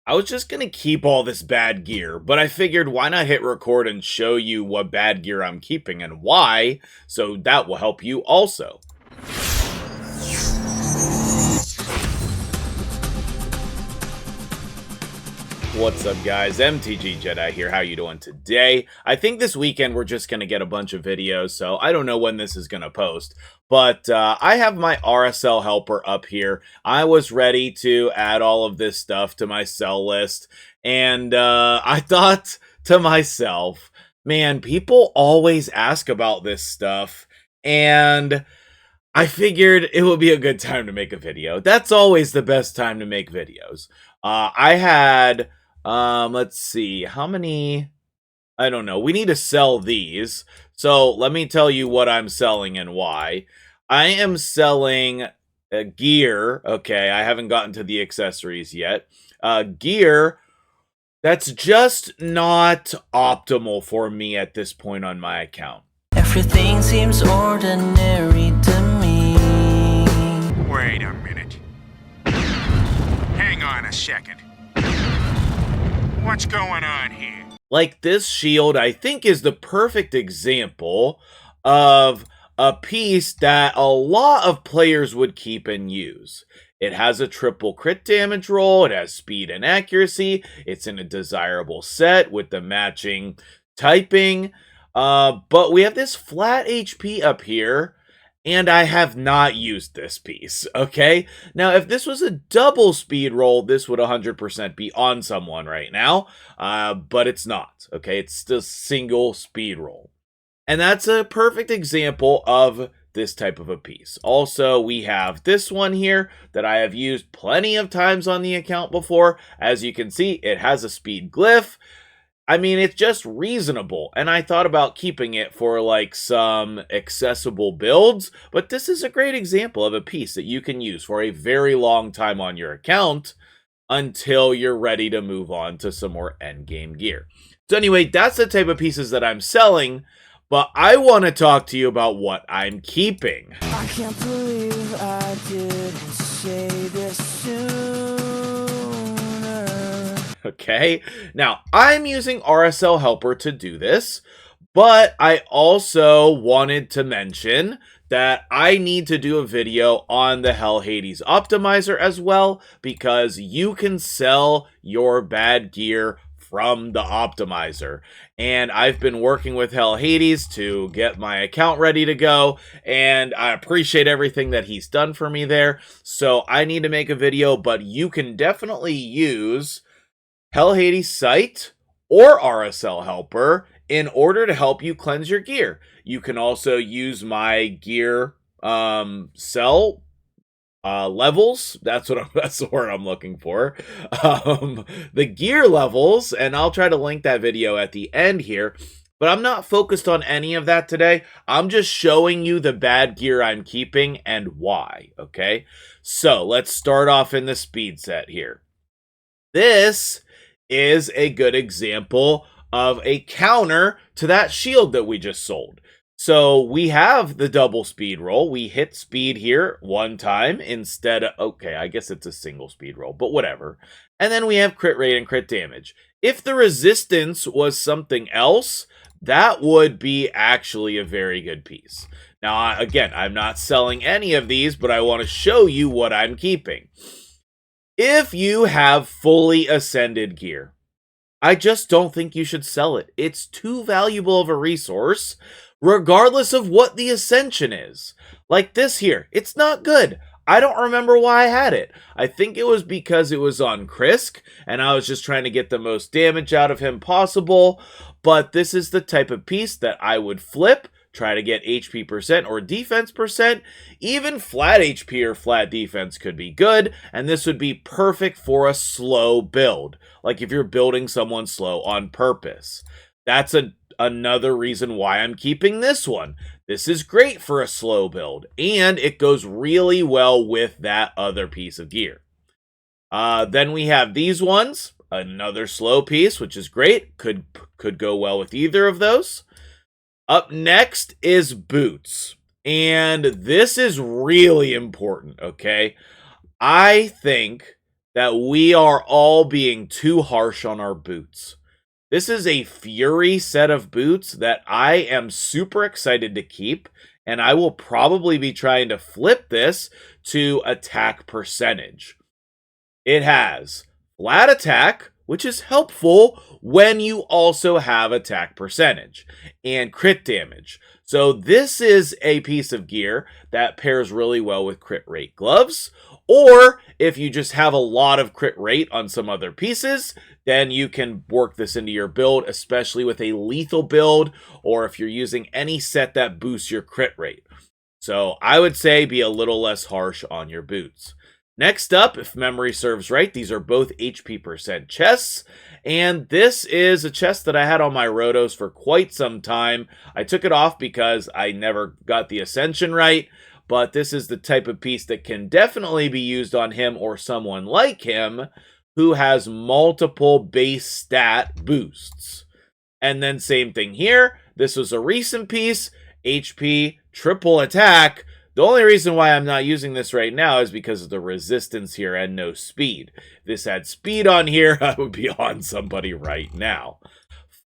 I was just gonna keep all this bad gear, but I figured why not hit record and show you what bad gear I'm keeping and why, so that will help you also. What's up guys, MtgJedi here, how you doing today? I think this weekend we're just going to get a bunch of videos, so I don't know when this is going to post, but I have my RSL helper up here. I was ready to add all of this stuff to my sell list, and I thought to myself, man, people always ask about this stuff, and I figured it would be a good time to make a video. That's always the best time to make videos. I had let's see, how many? I don't know. We need to sell these. So let me tell you what I'm selling and why. I am selling gear. Okay, I haven't gotten to the accessories yet. Gear that's just not optimal for me at this point on my account. Everything seems ordinary to me. Wait a minute. Hang on a second. What's going on here? Like this shield, I think is the perfect example of a piece that a lot of players would keep and use. It has a triple crit damage roll, it has speed and accuracy, it's in a desirable set with the matching typing, but we have this flat HP up here, and I have not used this piece, okay? Now, if this was a double speed roll, this would 100% be on someone right now, but it's not, okay? It's the single speed roll. And that's a perfect example of this type of a piece. Also, we have this one here that I have used plenty of times on the account before. As you can see, it has a speed glyph. I mean, it's just reasonable, and I thought about keeping it for like some accessible builds, but this is a great example of a piece that you can use for a very long time on your account until you're ready to move on to some more endgame gear. So anyway, that's the type of pieces that I'm selling, but I want to talk to you about what I'm keeping. I can't believe I didn't say this sooner. Okay, now I'm using RSL Helper to do this, but I also wanted to mention that I need to do a video on the Hell Hades optimizer as well, because you can sell your bad gear from the optimizer. And I've been working with Hell Hades to get my account ready to go, and I appreciate everything that he's done for me there. So I need to make a video, but you can definitely use Hell Hades site or RSL helper in order to help you cleanse your gear. You can also use my gear sell levels. That's the word I'm looking for. The gear levels, and I'll try to link that video at the end here. But I'm not focused on any of that today. I'm just showing you the bad gear I'm keeping and why, okay? So let's start off in the speed set here. This is a good example of a counter to that shield that we just sold. So we have the double speed roll. We hit speed here one time instead of, okay, I guess it's a single speed roll, but whatever. And then we have crit rate and crit damage. If the resistance was something else, that would be actually a very good piece. Now, again, I'm not selling any of these, but I want to show you what I'm keeping. If you have fully ascended gear, I just don't think you should sell it. It's too valuable of a resource, regardless of what the ascension is. Like this here, it's not good. I don't remember why I had it. I think it was because it was on Krisk, and I was just trying to get the most damage out of him possible, but this is the type of piece that I would flip, try to get HP percent or defense percent. Even flat HP or flat defense could be good, and this would be perfect for a slow build. Like if you're building someone slow on purpose. That's another reason why I'm keeping this one. This is great for a slow build, and it goes really well with that other piece of gear. Then we have these ones, another slow piece, which is great. Could go well with either of those. Up next is boots, and this is really important, okay? I think that we are all being too harsh on our boots. This is a Fury set of boots that I am super excited to keep, and I will probably be trying to flip this to attack percentage. It has flat attack, which is helpful when you also have attack percentage, and crit damage. So this is a piece of gear that pairs really well with crit rate gloves, or if you just have a lot of crit rate on some other pieces, then you can work this into your build, especially with a lethal build, or if you're using any set that boosts your crit rate. So I would say be a little less harsh on your boots. Next up, if memory serves right, these are both HP percent chests, and this is a chest that I had on my Rotos for quite some time. I took it off because I never got the Ascension right, but this is the type of piece that can definitely be used on him or someone like him who has multiple base stat boosts. And then same thing here, this was a recent piece, HP, triple attack. The only reason why I'm not using this right now is because of the resistance here and no speed. If this had speed on here, I would be on somebody right now.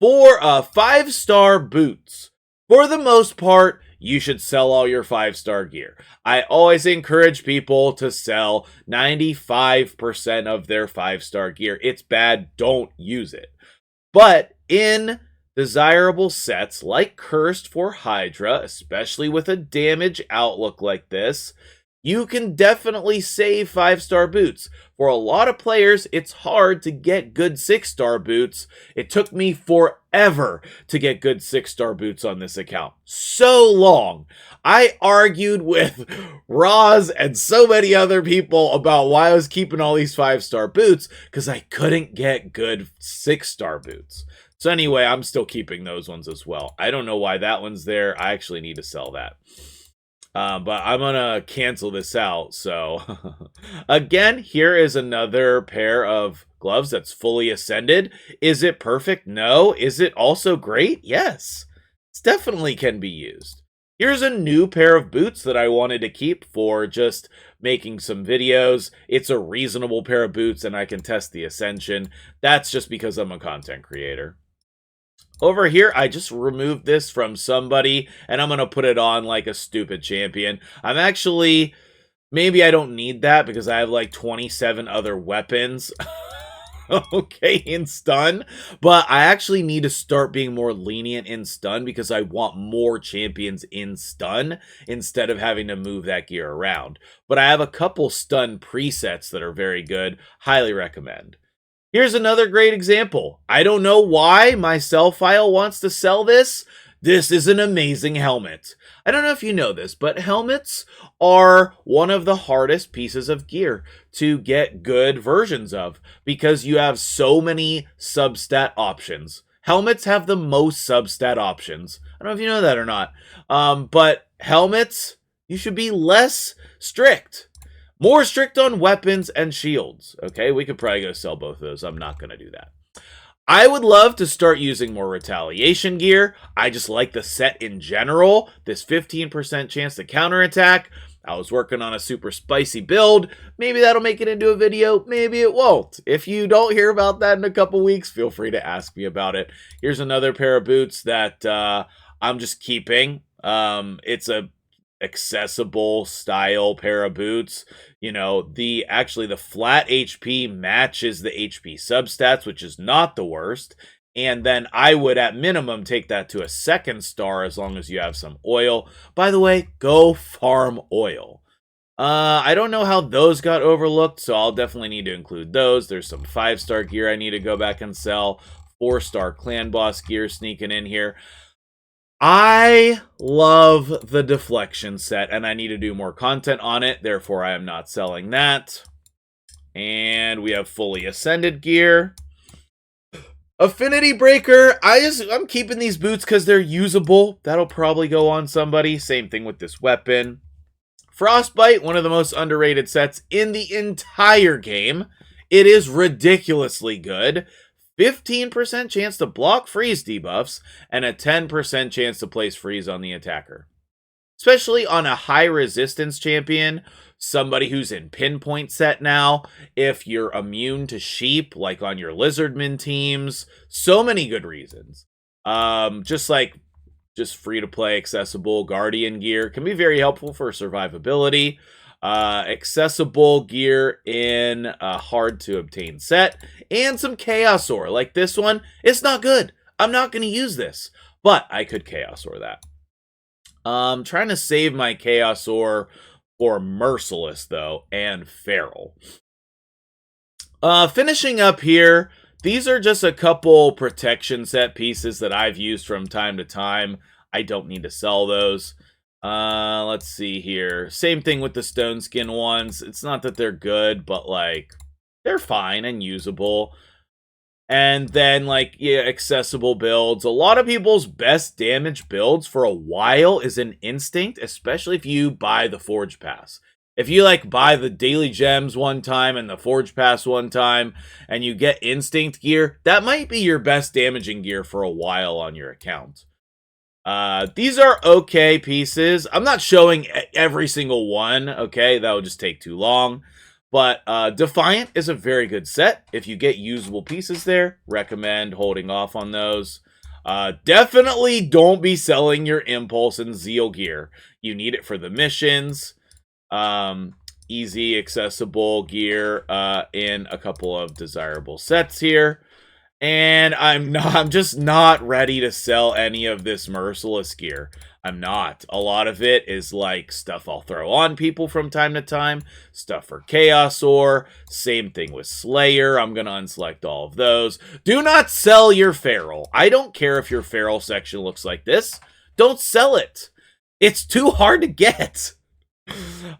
For 5-star boots, for the most part, you should sell all your 5-star gear. I always encourage people to sell 95% of their 5-star gear. It's bad, don't use it. But in desirable sets like Cursed for Hydra, especially with a damage outlook like this, you can definitely save 5-star boots. For a lot of players, it's hard to get good 6-star boots. It took me forever to get good 6-star boots on this account. So long. I argued with Roz and so many other people about why I was keeping all these 5-star boots because I couldn't get good 6-star boots. So anyway, I'm still keeping those ones as well. I don't know why that one's there. I actually need to sell that. But I'm going to cancel this out. So again, here is another pair of gloves that's fully ascended. Is it perfect? No. Is it also great? Yes. It definitely can be used. Here's a new pair of boots that I wanted to keep for just making some videos. It's a reasonable pair of boots and I can test the ascension. That's just because I'm a content creator. Over here, I just removed this from somebody, and I'm going to put it on like a stupid champion. I'm actually, maybe I don't need that because I have like 27 other weapons, okay, in stun. But I actually need to start being more lenient in stun because I want more champions in stun instead of having to move that gear around. But I have a couple stun presets that are very good. Highly recommend. Here's another great example. I don't know why my sell file wants to sell this. This is an amazing helmet. I don't know if you know this, but helmets are one of the hardest pieces of gear to get good versions of because you have so many substat options. Helmets have the most substat options. I don't know if you know that or not. But helmets, you should be less strict. More strict on weapons and shields. Okay, we could probably go sell both of those. I'm not going to do that. I would love to start using more retaliation gear. I just like the set in general. This 15% chance to counterattack. I was working on a super spicy build. Maybe that'll make it into a video. Maybe it won't. If you don't hear about that in a couple weeks, feel free to ask me about it. Here's another pair of boots that I'm just keeping. It's a accessible style pair of boots. You know, the flat HP matches the HP substats, which is not the worst. And then I would at minimum take that to a 2nd star as long as you have some oil. By the way, go farm oil. I don't know how those got overlooked, so I'll definitely need to include those. There's some 5-star gear I need to go back and sell. 4-star clan boss gear sneaking in here. I love the deflection set, and I need to do more content on it. Therefore, I am not selling that. And we have fully ascended gear. Affinity Breaker. I'm keeping these boots because they're usable. That'll probably go on somebody. Same thing with this weapon. Frostbite, one of the most underrated sets in the entire game. It is ridiculously good. 15% chance to block freeze debuffs, and a 10% chance to place freeze on the attacker. Especially on a high resistance champion, somebody who's in pinpoint set now, if you're immune to sheep, like on your lizardman teams, so many good reasons. Just free to play accessible guardian gear can be very helpful for survivability. Accessible gear in a hard to obtain set, and some chaos ore like this one. It's not good. I'm not going to use this, but I could chaos ore that. Trying to save my chaos ore for merciless though, and feral. Finishing up here, these are just a couple protection set pieces that I've used from time to time. I don't need to sell those. Let's see here. Same thing with the stone skin ones. It's not that they're good, but like they're fine and usable. And then like, yeah, accessible builds. A lot of people's best damage builds for a while is an instinct, especially if you buy the Forge Pass. If you like buy the daily gems one time and the Forge Pass one time and you get instinct gear, that might be your best damaging gear for a while on your account. These are okay pieces. I'm not showing every single one, okay? That would just take too long. But Defiant is a very good set. If you get usable pieces there, recommend holding off on those. Definitely don't be selling your Impulse and Zeal gear. You need it for the missions. Easy, accessible gear in a couple of desirable sets here. And I'm just not ready to sell any of this merciless gear. I'm not. A lot of it is like stuff I'll throw on people from time to time. Stuff for Chaos Ore. Same thing with Slayer. I'm going to unselect all of those. Do not sell your Feral. I don't care if your Feral section looks like this. Don't sell it. It's too hard to get.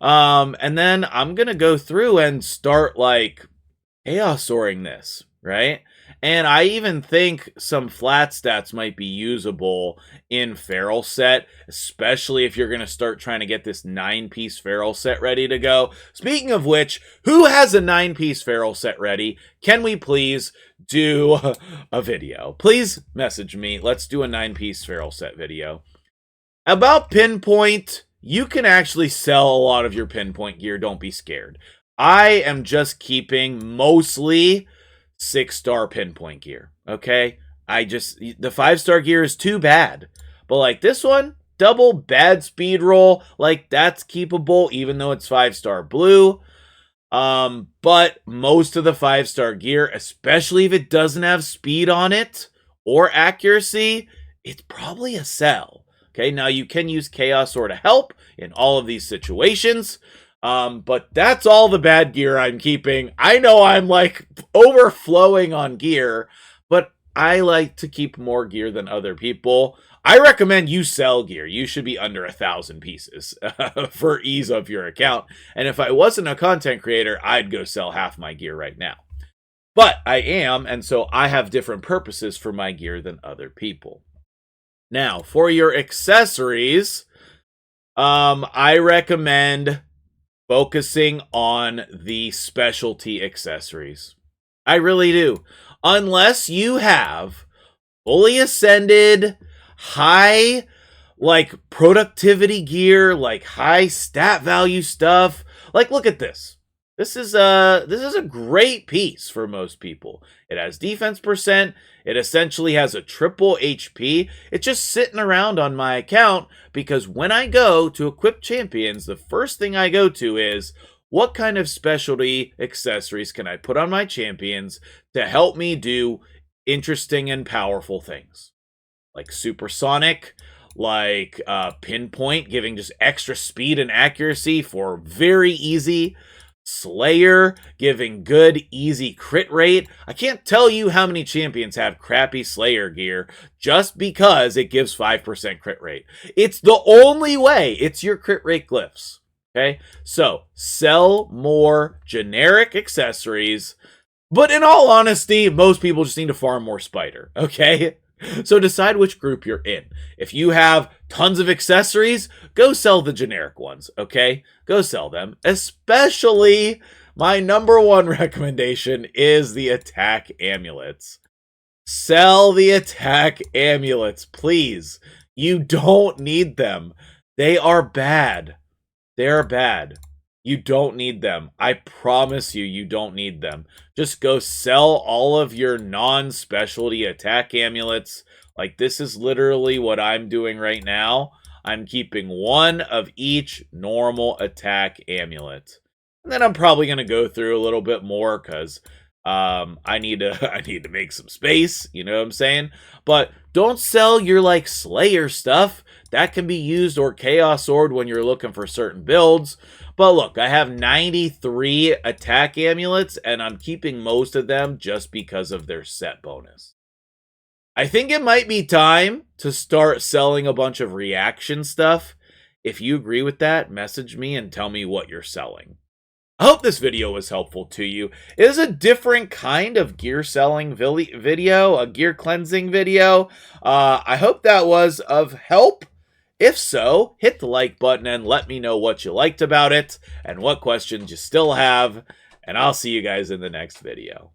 And then I'm going to go through and start like Chaos Oring this, right? And I even think some flat stats might be usable in Feral set, especially if you're going to start trying to get this 9-piece Feral set ready to go. Speaking of which, who has a 9-piece Feral set ready? Can we please do a video? Please message me. Let's do a 9-piece Feral set video. About Pinpoint, you can actually sell a lot of your Pinpoint gear. Don't be scared. I am just keeping mostly 6-star Pinpoint gear, okay? The 5-star gear is too bad. But like this one, double bad speed roll, like that's keepable even though it's 5-star blue. But most of the 5-star gear, especially if it doesn't have speed on it or accuracy, it's probably a sell. Okay, now you can use Chaos Ore to help in all of these situations. But that's all the bad gear I'm keeping. I know I'm like overflowing on gear, but I like to keep more gear than other people. I recommend you sell gear. You should be under 1,000 pieces for ease of your account. And if I wasn't a content creator, I'd go sell half my gear right now. But I am, and so I have different purposes for my gear than other people. Now, for your accessories, I recommend focusing on the specialty accessories. I really do. Unless you have fully ascended, high, like, productivity gear, like, high stat value stuff. Like, look at this. This is a great piece for most people. It has defense percent. It essentially has a triple HP. It's just sitting around on my account because when I go to equip champions, the first thing I go to is what kind of specialty accessories can I put on my champions to help me do interesting and powerful things? Like supersonic, like pinpoint, giving just extra speed and accuracy for very easy. Slayer, giving good, easy crit rate. I can't tell you how many champions have crappy Slayer gear just because it gives 5% crit rate. It's the only way. It's your crit rate glyphs. Okay? So, sell more generic accessories. But in all honesty, most people just need to farm more spider. Okay? So decide which group you're in. If you have tons of accessories, go sell the generic ones, okay? Go sell them. Especially, my number one recommendation is the attack amulets. Sell the attack amulets, please. You don't need them. They are bad. They're bad. You don't need them. I promise you, you don't need them. Just go sell all of your non-specialty attack amulets. Like, this is literally what I'm doing right now. I'm keeping one of each normal attack amulet. And then I'm probably going to go through a little bit more because I need to make some space, you know what I'm saying? But don't sell your like Slayer stuff. That can be used, or Chaos Sword when you're looking for certain builds. But look, I have 93 attack amulets, and I'm keeping most of them just because of their set bonus. I think it might be time to start selling a bunch of reaction stuff. If you agree with that, message me and tell me what you're selling. I hope this video was helpful to you. It is a different kind of gear selling video, a gear cleansing video. I hope that was of help. If so, hit the like button and let me know what you liked about it and what questions you still have. And I'll see you guys in the next video.